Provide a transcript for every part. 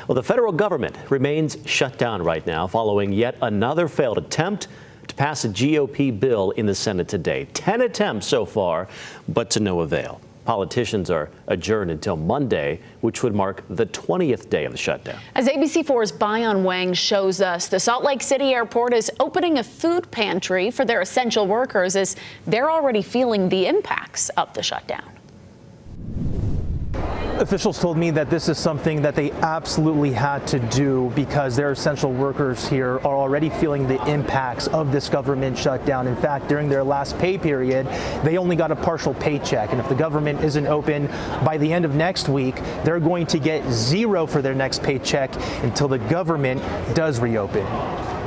Well, the federal government remains shut down right now following yet another failed attempt to pass a GOP bill in the Senate today. 10 attempts so far, but to no avail. Politicians are adjourned until Monday, which would mark the 20th day of the shutdown. As ABC4's Bayan Wang shows us, the Salt Lake City Airport is opening a food pantry for their essential workers as they're already feeling the impacts of the shutdown. Officials told me that this is something that they absolutely had to do because their essential workers here are already feeling the impacts of this government shutdown. In fact, during their last pay period, they only got a partial paycheck. And if the government isn't open by the end of next week, they're going to get zero for their next paycheck until the government does reopen.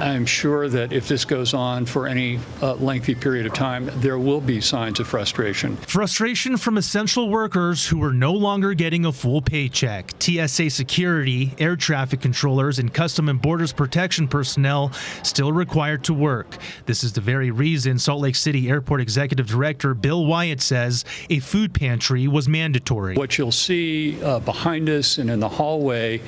I'm sure that if this goes on for any lengthy period of time, there will be signs of frustration. Frustration from essential workers who are no longer getting a full paycheck. TSA security, air traffic controllers, and Custom and Borders Protection personnel still required to work. This is the very reason Salt Lake City Airport Executive Director Bill Wyatt says a food pantry was mandatory. What you'll see behind us and in the hallway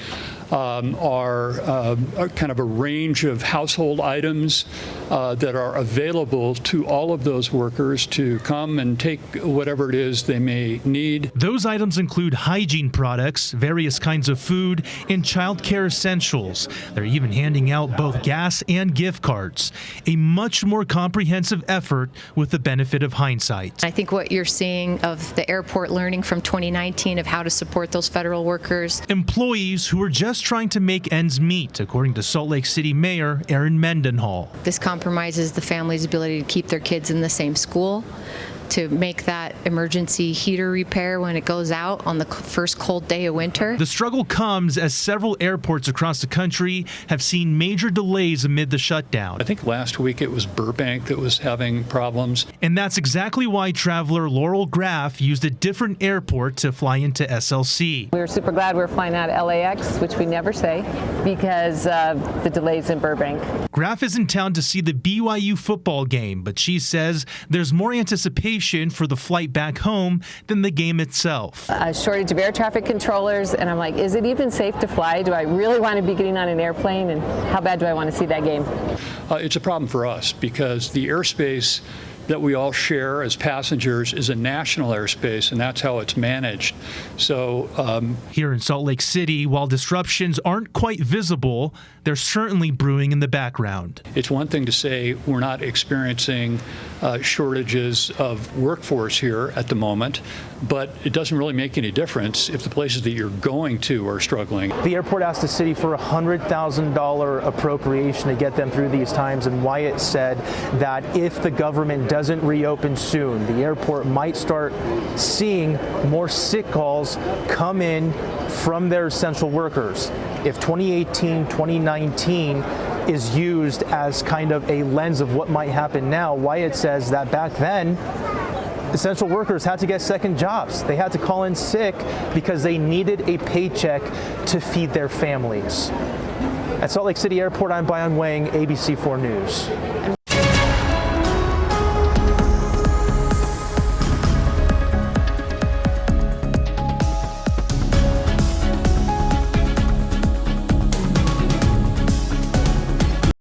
are kind of a range of household items that are available to all of those workers to come and take whatever it is they may need. Those items include hygiene products, various kinds of food, and child care essentials. They're even handing out both gas and gift cards. A much more comprehensive effort with the benefit of hindsight. I think what you're seeing of the airport learning from 2019 of how to support those federal workers. Employees who are just trying to make ends meet, according to Salt Lake City Mayor Erin Mendenhall. This compromises the family's ability to keep their kids in the same school, to make that emergency heater repair when it goes out on the first cold day of winter. The struggle comes as several airports across the country have seen major delays amid the shutdown. I think last week it was Burbank that was having problems. And that's exactly why traveler Laurel Graff used a different airport to fly into SLC. We were super glad we were flying out of LAX, which we never say, because of the delays in Burbank. Graff is in town to see the BYU football game, but she says there's more anticipation for the flight back home than the game itself. A shortage of air traffic controllers, and I'm like, is it even safe to fly? Do I really want to be getting on an airplane, and how bad do I want to see that game? It's a problem for us because the airspace that we all share as passengers is a national airspace, and that's how it's managed. So here in Salt Lake City, while disruptions aren't quite visible, they're certainly brewing in the background. It's one thing to say we're not experiencing shortages of workforce here at the moment, but it doesn't really make any difference if the places that you're going to are struggling. The airport asked the city for a $100,000 appropriation to get them through these times, and Wyatt said that if the government doesn't reopen soon, the airport might start seeing more sick calls come in from their essential workers. If 2018, 2019 is used as kind of a lens of what might happen now, Wyatt says that back then, essential workers had to get second jobs. They had to call in sick because they needed a paycheck to feed their families. At Salt Lake City Airport, I'm Bayan Wang, ABC4 News.